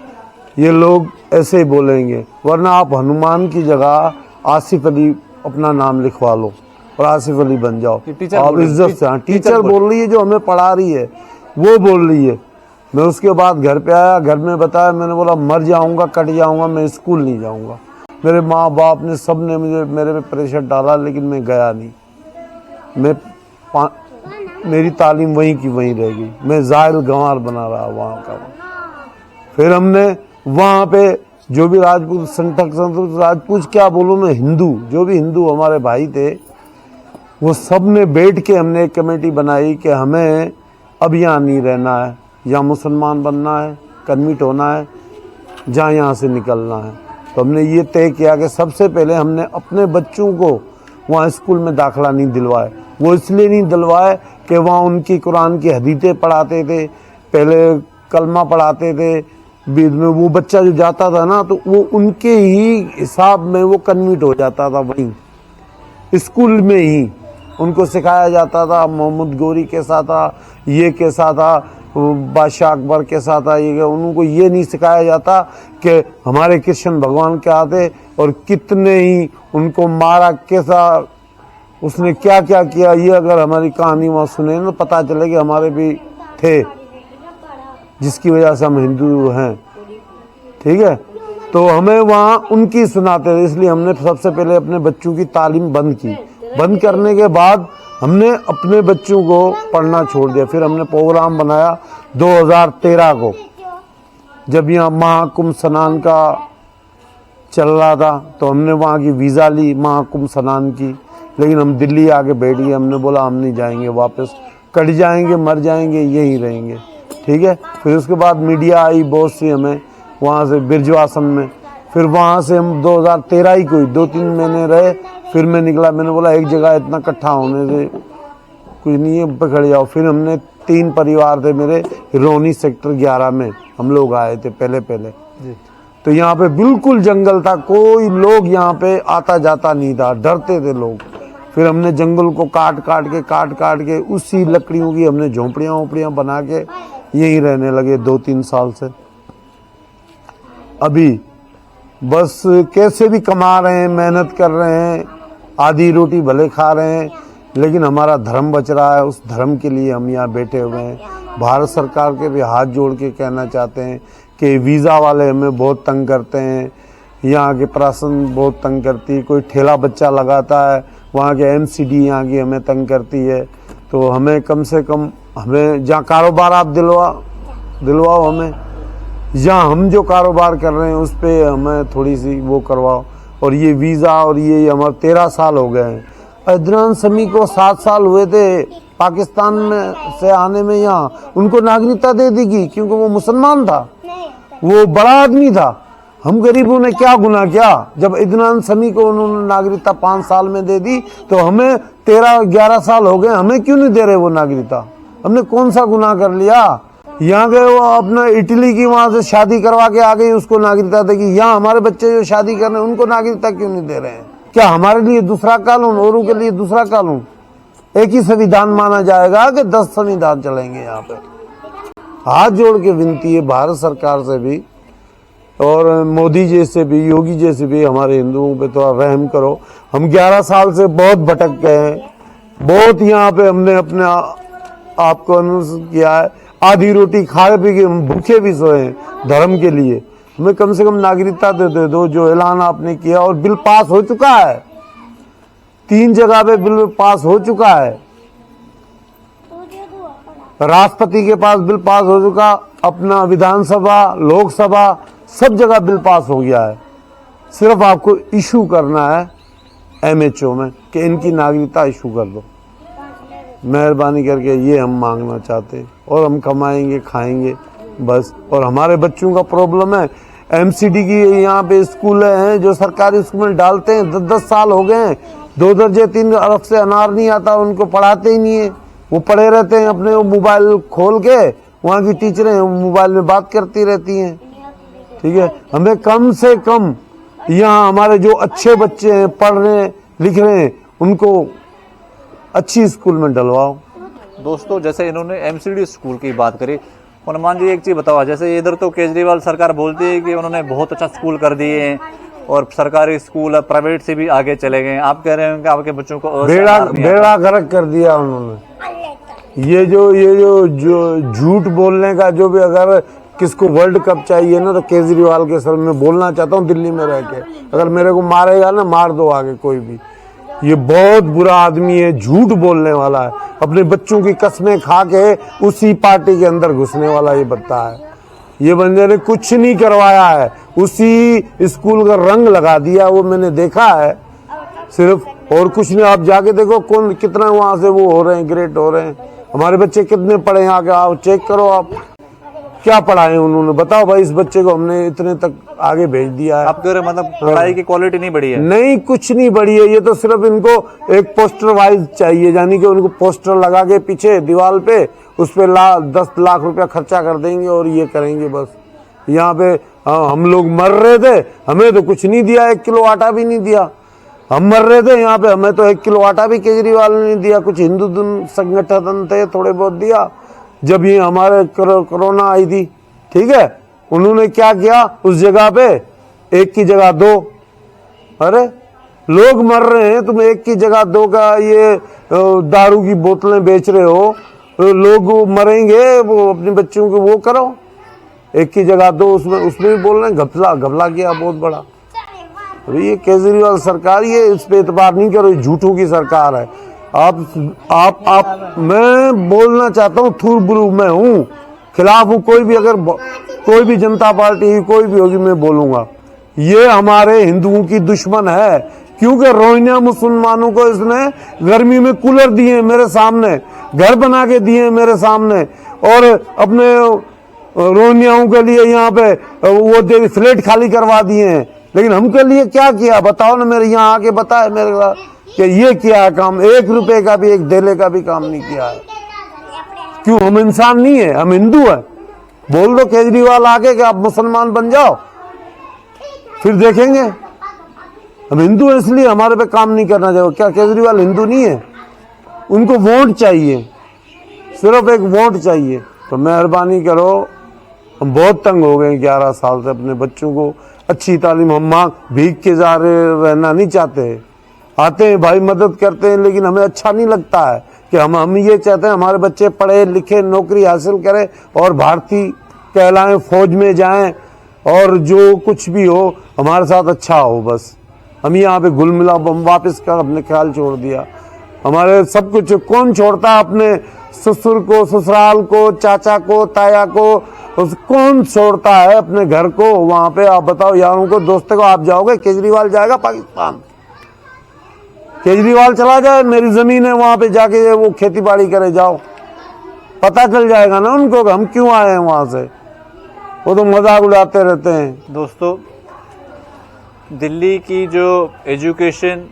ये लोग ऐसे ही बोलेंगे, वरना आप हनुमान की जगह आसिफ अली अपना नाम लिखवा लो और आसिफ अली बन जाओ। आप इज्जत से, टीचर बोल रही है जो हमें पढ़ा रही है वो बोल रही है। मैं उसके बाद घर पे आया, घर में बताया, मैंने बोला मर जाऊंगा, कट जाऊंगा, मैं स्कूल नहीं जाऊंगा। मेरे माँ बाप ने सब ने मुझे मेरे पे प्रेशर डाला लेकिन मैं गया नहीं। मेरी तालीम वहीं की वहीं रह गई, मैं जाहिल गंवार बना रहा वहाँ का। फिर हमने वहाँ पे जो भी राजपूत संतक राजपूत क्या बोलूँ मैं, हिंदू जो भी हिंदू हमारे भाई थे वो सब ने बैठ के हमने एक कमेटी बनाई कि हमें अब यहाँ नहीं रहना है, या मुसलमान बनना है, कन्वर्ट होना है, जहाँ यहाँ से निकलना है। तो हमने ये तय किया कि सबसे पहले हमने अपने बच्चों को वहाँ स्कूल में दाखला नहीं दिलवाए। वो इसलिए नहीं दिलवाए कि वहाँ उनकी कुरान की हदीतें पढ़ाते थे, पहले कलमा पढ़ाते थे। बीच में वो बच्चा जो जाता था ना तो वो उनके ही हिसाब में वो कन्वर्ट हो जाता था, वहीं स्कूल में ही उनको सिखाया जाता था मोहम्मद गौरी कैसा था, ये कैसा था, बादशाह अकबर कैसा था। ये उनको ये नहीं सिखाया जाता कि हमारे कृष्ण भगवान क्या थे और कितने ही उनको मारा, कैसा उसने क्या क्या किया। ये अगर हमारी कहानी वहाँ सुने तो पता चले कि हमारे भी थे जिसकी वजह से हम हिंदू हैं। ठीक है, तो हमें वहाँ उनकी सुनाते थे, इसलिए हमने सबसे पहले अपने बच्चों की तालीम बंद की। बंद करने के बाद हमने अपने बच्चों को पढ़ना छोड़ दिया। फिर हमने प्रोग्राम बनाया 2013 को, जब यहाँ महाकुंभ स्नान का चल रहा था तो हमने वहाँ की वीज़ा ली महाकुंभ स्नान की, लेकिन हम दिल्ली आके बैठ गए। हमने बोला हम नहीं जाएंगे वापस, कट जाएंगे, मर जाएंगे, यहीं रहेंगे। ठीक है, फिर उसके बाद मीडिया आई बहुत सी हमें वहाँ से बिरजवासन में। फिर वहाँ से हम 2013 ही कोई 2-3 महीने रहे, फिर मैं निकला। मैंने बोला एक जगह इतना इकट्ठा होने से कुछ नहीं है, पकड़ जाओ। फिर हमने 3 परिवार थे मेरे, रोनी सेक्टर 11 में हम लोग आए थे पहले जी। तो यहाँ पे बिल्कुल जंगल था, कोई लोग यहाँ पे आता जाता नहीं था, डरते थे लोग। फिर हमने जंगल को काट काट के उसी लकड़ियों की हमने झोंपड़ियाँ बना के यहीं रहने लगे 2-3 साल से। अभी बस कैसे भी कमा रहे हैं, मेहनत कर रहे हैं, आधी रोटी भले खा रहे हैं, लेकिन हमारा धर्म बच रहा है। उस धर्म के लिए हम यहाँ बैठे हुए हैं। भारत सरकार के भी हाथ जोड़ के कहना चाहते हैं कि वीज़ा वाले हमें बहुत तंग करते हैं, यहाँ के प्रशासन बहुत तंग करती है। कोई ठेला बच्चा लगाता है, वहाँ के MCD यहाँ की हमें तंग करती है। तो हमें कम से कम हमें जहाँ कारोबार आप दिलवाओ हमें, जहाँ हम जो कारोबार कर रहे हैं उस पर हमें थोड़ी सी वो करवाओ। और ये वीज़ा और ये हमारे 13 साल हो गए हैं। अदनान समी को 7 साल हुए थे पाकिस्तान में से आने में, यहाँ उनको नागरिकता दे दी गई क्योंकि वो मुसलमान था, वो बड़ा आदमी था। हम गरीबों ने क्या गुनाह किया? जब अदनान समी को उन्होंने नागरिकता 5 साल में दे दी तो हमें 13-11 साल हो गए, हमें क्यों नहीं दे रहे वो नागरिकता? हमने कौन सा गुनाह कर लिया? यहाँ के वो अपना इटली की वहां से शादी करवा के आ गई, उसको नागरिकता देगी। यहाँ हमारे बच्चे जो शादी कर रहे हैं उनको नागरिकता क्यों नहीं दे रहे हैं? क्या हमारे लिए दूसरा कानून, औरों के लिए दूसरा कानून? एक ही संविधान माना जाएगा कि 10 संविधान चलेंगे यहाँ पे? हाथ जोड़ के विनती है भारत सरकार से भी और मोदी जी से भी, योगी जी से भी, हमारे हिंदुओं पे थोड़ा रहम करो। हम 11 साल से बहुत भटक गए हैं, बहुत यहाँ पे हमने अपने आप को अनुसरण किया है। आधी रोटी खा पी के हम भूखे भी सोए हैं धर्म के लिए। हमें कम से कम नागरिकता दे दो, जो ऐलान आपने किया। और बिल पास हो चुका है, 3 जगह पे बिल पास हो चुका है। राष्ट्रपति के पास बिल पास हो चुका, अपना विधानसभा, लोकसभा, सब जगह बिल पास हो गया है। सिर्फ आपको इशू करना है MHO में कि इनकी नागरिकता इशू कर दो, मेहरबानी करके। ये हम मांगना चाहते हैं और हम कमाएंगे खाएंगे बस। और हमारे बच्चों का प्रॉब्लम है, MCD की यहाँ पे स्कूल हैं जो सरकारी स्कूल में डालते हैं, 10-10 साल हो गए हैं, 2 दर्जे 3 अरब से अनार नहीं आता, उनको पढ़ाते ही नहीं है। वो पढ़े रहते हैं अपने मोबाइल खोल के, वहाँ की टीचरें मोबाइल में बात करती रहती हैं। ठीक है, हमें कम से कम यहाँ हमारे जो अच्छे बच्चे हैं, पढ़ रहे हैं, लिख रहे हैं, उनको अच्छी स्कूल में डलवाओ। दोस्तों, जैसे इन्होंने MCD स्कूल की बात करी, हनुमान जी एक चीज बताओ, जैसे इधर तो केजरीवाल सरकार बोलती है कि उन्होंने बहुत अच्छा स्कूल कर दिए हैं और सरकारी स्कूल प्राइवेट से भी आगे चले गए। आप कह रहे हैं कि आपके बच्चों को बेड़ा गर्क कर दिया उन्होंने। ये जो झूठ बोलने का, जो भी अगर किसको वर्ल्ड कप चाहिए ना, तो केजरीवाल के सर में बोलना चाहता हूँ दिल्ली में रह के, अगर मेरे को मारेगा ना, मार दो आगे कोई भी। ये बहुत बुरा आदमी है, झूठ बोलने वाला है, अपने बच्चों की कसमें खा के उसी पार्टी के अंदर घुसने वाला ये बता है। ये बंदे ने कुछ नहीं करवाया है, उसी स्कूल का रंग लगा दिया, वो मैंने देखा है सिर्फ, और कुछ नहीं। आप जाके देखो कौन कितना वहां से वो हो रहे हैं, ग्रेट हो रहे हैं। हमारे बच्चे कितने पढ़े हैं, आगे आओ चेक करो आप क्या पढ़ाए उन्होंने, बताओ भाई। इस बच्चे को हमने इतने तक आगे भेज दिया है। आप कह रहे मतलब पढ़ाई की क्वालिटी नहीं बढ़ी है? नहीं, कुछ नहीं बढ़ी है। ये तो सिर्फ इनको एक पोस्टर वाइज चाहिए, यानी कि उनको पोस्टर लगा के पीछे दीवार पे, उस पे 10 लाख रुपया खर्चा कर देंगे और ये करेंगे बस। यहाँ पे हम लोग मर रहे थे, हमें तो कुछ नहीं दिया, 1 किलो आटा भी नहीं दिया। हम मर रहे थे यहाँ पे, हमें तो 1 किलो आटा भी केजरीवाल ने नहीं दिया। कुछ हिंदू संगठन थे, थोड़े बहुत दिया जब ये हमारे कोरोना आई थी। ठीक है, उन्होंने क्या किया, उस जगह पे 1 की जगह 2। अरे लोग मर रहे हैं, तुम 1 की जगह 2 का ये दारू की बोतलें बेच रहे हो, लोग मरेंगे, वो अपने बच्चों को वो करो। 1 की जगह 2, उसमें भी बोल रहे हैं। घपला किया बहुत बड़ा। अभी ये केजरीवाल सरकार, ये इस पे एतबार नहीं करो, झूठों की सरकार है। आप मैं बोलना चाहता हूँ, थूर ब्रू मैं हूँ, खिलाफ हूँ। कोई भी अगर कोई भी जनता पार्टी कोई भी होगी, मैं बोलूंगा। ये हमारे हिंदुओं की दुश्मन है, क्योंकि रोहिंग्या मुसलमानों को इसने गर्मी में कूलर दिए मेरे सामने, घर बना के दिए मेरे सामने, और अपने रोहिंग्याओं के लिए यहाँ पे वो फ्लैट खाली करवा दिए हैं। लेकिन हमके लिए क्या किया बताओ ना, मेरे यहाँ आके बताए मेरे कि ये किया है काम। 1 रुपए का भी, 1 धेले का भी काम नहीं किया है। क्यों? हम इंसान नहीं है, हम हिंदू है। बोल दो केजरीवाल आके कि आप मुसलमान बन जाओ, फिर देखेंगे। हम हिंदू है, इसलिए हमारे पे काम नहीं करना चाहिए। क्या केजरीवाल हिंदू नहीं है? उनको वोट चाहिए, सिर्फ एक वोट चाहिए। तो मेहरबानी करो, हम बहुत तंग हो गए 11 साल से। अपने बच्चों को अच्छी तालीम, हम भीख के जा रहे रहना नहीं चाहते। आते हैं भाई, मदद करते हैं, लेकिन हमें अच्छा नहीं लगता है कि हम ये चाहते हैं हमारे बच्चे पढ़े लिखे, नौकरी हासिल करें और भारतीय कहलाएं, फौज में जाएं, और जो कुछ भी हो हमारे साथ अच्छा हो। बस हम यहाँ पे घुल मिला, वापिस का अपने ख्याल छोड़ दिया। हमारे सब कुछ कौन छोड़ता है? अपने ससुर को, ससुराल को, चाचा को, ताया को, कौन छोड़ता है अपने घर को? वहां पे आप बताओ यारों को, दोस्तों को। आप जाओगे, केजरीवाल जाएगा पाकिस्तान, केजरीवाल चला जाए, मेरी जमीन है वहां पे जाके वो खेती बाड़ी करे, जाओ, पता चल जाएगा ना उनको कि हम क्यों आए हैं वहां से। वो तो मजाक उड़ाते रहते हैं। दोस्तों, दिल्ली की जो एजुकेशन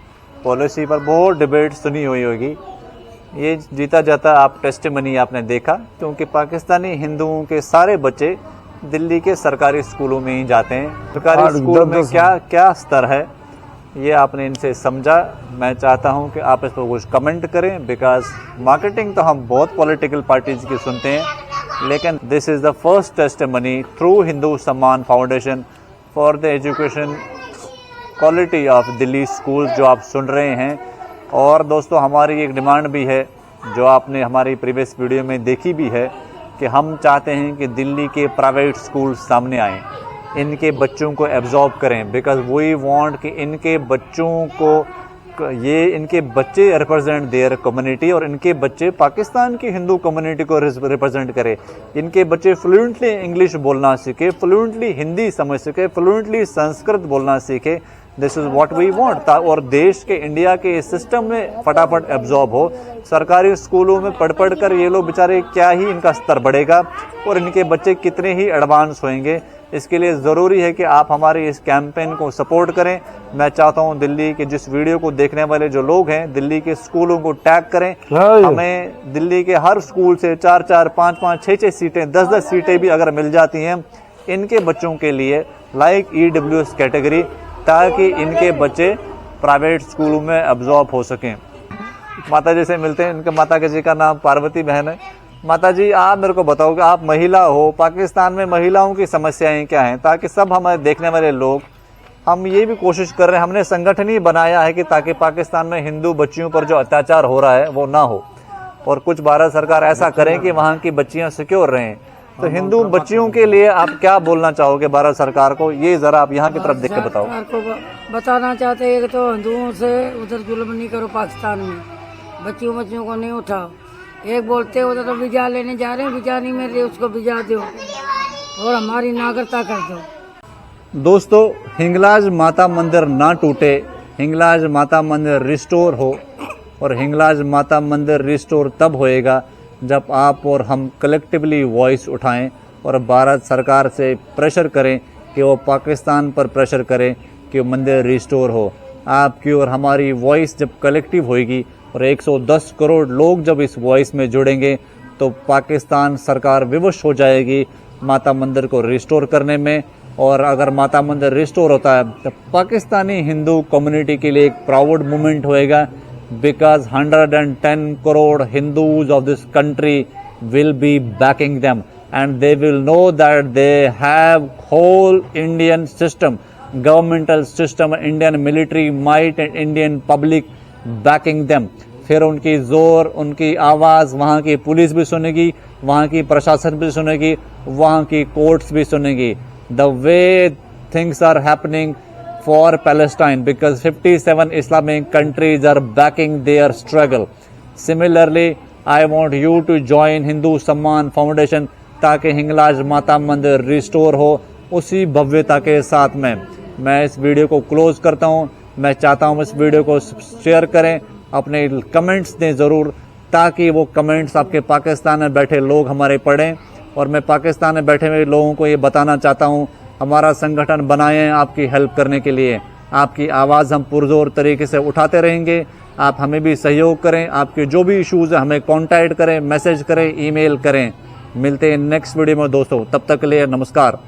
पॉलिसी पर बहुत डिबेट सुनी हुई होगी, ये जीता जाता आप टेस्टिमनी आपने देखा, क्योंकि पाकिस्तानी हिंदुओं के सारे बच्चे दिल्ली के सरकारी स्कूलों में ही जाते हैं। सरकारी स्कूल में क्या क्या स्तर है ये आपने इनसे समझा। मैं चाहता हूं कि आप इस पर कुछ कमेंट करें, बिकॉज मार्केटिंग तो हम बहुत पॉलिटिकल पार्टीज की सुनते हैं, लेकिन this is the first testimony through Hindu Samman foundation for the education quality of Delhi school जो आप सुन रहे हैं। और दोस्तों, हमारी एक डिमांड भी है जो आपने हमारी प्रीवियस वीडियो में देखी भी है कि हम चाहते हैं कि दिल्ली के प्राइवेट स्कूल सामने आएँ, इनके बच्चों को एब्जॉर्ब करें, बिकॉज वी वांट कि इनके बच्चों को इनके बच्चे रिप्रेजेंट देयर कम्युनिटी और इनके बच्चे पाकिस्तान की हिंदू कम्युनिटी को रिप्रेजेंट करें। इनके बच्चे फ्लुएंटली इंग्लिश बोलना सीखे, फ्लुएंटली हिंदी समझ सके, फ्लुएंटली संस्कृत बोलना सीखे। This is what we want. और देश के, इंडिया के इस सिस्टम में फटाफट एब्जॉर्ब हो। सरकारी स्कूलों में पढ़ कर ये लोग बेचारे क्या ही इनका स्तर बढ़ेगा और इनके बच्चे कितने ही एडवांस होंगे। इसके लिए ज़रूरी है कि आप हमारे इस कैंपेन को सपोर्ट करें। मैं चाहता हूं दिल्ली के जिस वीडियो को देखने वाले जो लोग हैं, दिल्ली के स्कूलों को टैग करें। हमें दिल्ली के हर स्कूल से 4-4, 5-5, 6-6 सीटें, 10-10 सीटें भी अगर मिल जाती हैं इनके बच्चों के लिए, लाइक EWS कैटेगरी, ताकि इनके बच्चे प्राइवेट स्कूलों में एब्जॉर्ब हो सकें। माता जी से मिलते हैं। इनके माता जी का नाम पार्वती बहन है। माता जी, आप मेरे को बताओ कि आप महिला हो, पाकिस्तान में महिलाओं की समस्याएं क्या हैं, ताकि सब हमारे देखने वाले लोग, हम ये भी कोशिश कर रहे हैं, हमने संगठन ही बनाया है कि ताकि पाकिस्तान में हिंदू बच्चियों पर जो अत्याचार हो रहा है वो ना हो, और कुछ भारत सरकार ऐसा करें कि वहाँ की बच्चियाँ सिक्योर रहें। तो हिंदू बच्चियों के लिए आप क्या बोलना चाहोगे भारत सरकार को? ये जरा आप यहाँ की तरफ देख के बताओ। बताना चाहते हैं कि तो हिंदुओं से उधर जुल्म नहीं करो, पाकिस्तान में बच्चियों को नहीं उठाओ। एक बोलते हो तो वीजा लेने जा रहे हैं, वीजा नहीं मिल रही, उसको वीजा दो और हमारी नागरिकता कर दो। दोस्तों, हिंगलाज माता मंदिर ना टूटे, हिंगलाज माता मंदिर रिस्टोर हो। और हिंगलाज माता मंदिर रिस्टोर तब होएगा जब आप और हम कलेक्टिवली वॉइस उठाएं और भारत सरकार से प्रेशर करें कि वो पाकिस्तान पर प्रेशर करें कि वो मंदिर रिस्टोर हो। आपकी और हमारी वॉइस जब कलेक्टिव होएगी और 110 करोड़ लोग जब इस वॉइस में जुड़ेंगे तो पाकिस्तान सरकार विवश हो जाएगी माता मंदिर को रिस्टोर करने में। और अगर माता मंदिर रिस्टोर होता है तो पाकिस्तानी हिंदू कम्युनिटी के लिए एक प्राउड मोमेंट होएगा, because 110 crore Hindus of this country will be backing them and they will know that they have whole Indian system, governmental system, Indian military might and Indian public backing them। फिर उनकी जोर, उनकी आवाज़ वहाँ की police भी सुनेगी, वहाँ की प्रशासन भी सुनेगी, वहाँ की कोर्ट्स भी सुनेगी। The way things are happening for Palestine, because 57 Islamic countries are backing their struggle। Similarly, I want you to join Hindu Samman foundation ताकि हिंगलाज माता मंदिर रिस्टोर हो उसी भव्यता के साथ में। मैं इस वीडियो को क्लोज करता हूँ। मैं चाहता हूँ इस वीडियो को शेयर करें, अपने कमेंट्स दें ज़रूर, ताकि वो कमेंट्स आपके पाकिस्तान में बैठे लोग हमारे पढ़ें। और मैं पाकिस्तान में बैठे हुए लोगों को ये बताना चाहता हूँ, हमारा संगठन बनाए हैं आपकी हेल्प करने के लिए। आपकी आवाज़ हम पुरजोर तरीके से उठाते रहेंगे। आप हमें भी सहयोग करें, आपके जो भी इश्यूज़ हैं हमें कॉन्टैक्ट करें, मैसेज करें, ईमेल करें। मिलते हैं नेक्स्ट वीडियो में दोस्तों, तब तक के लिए नमस्कार।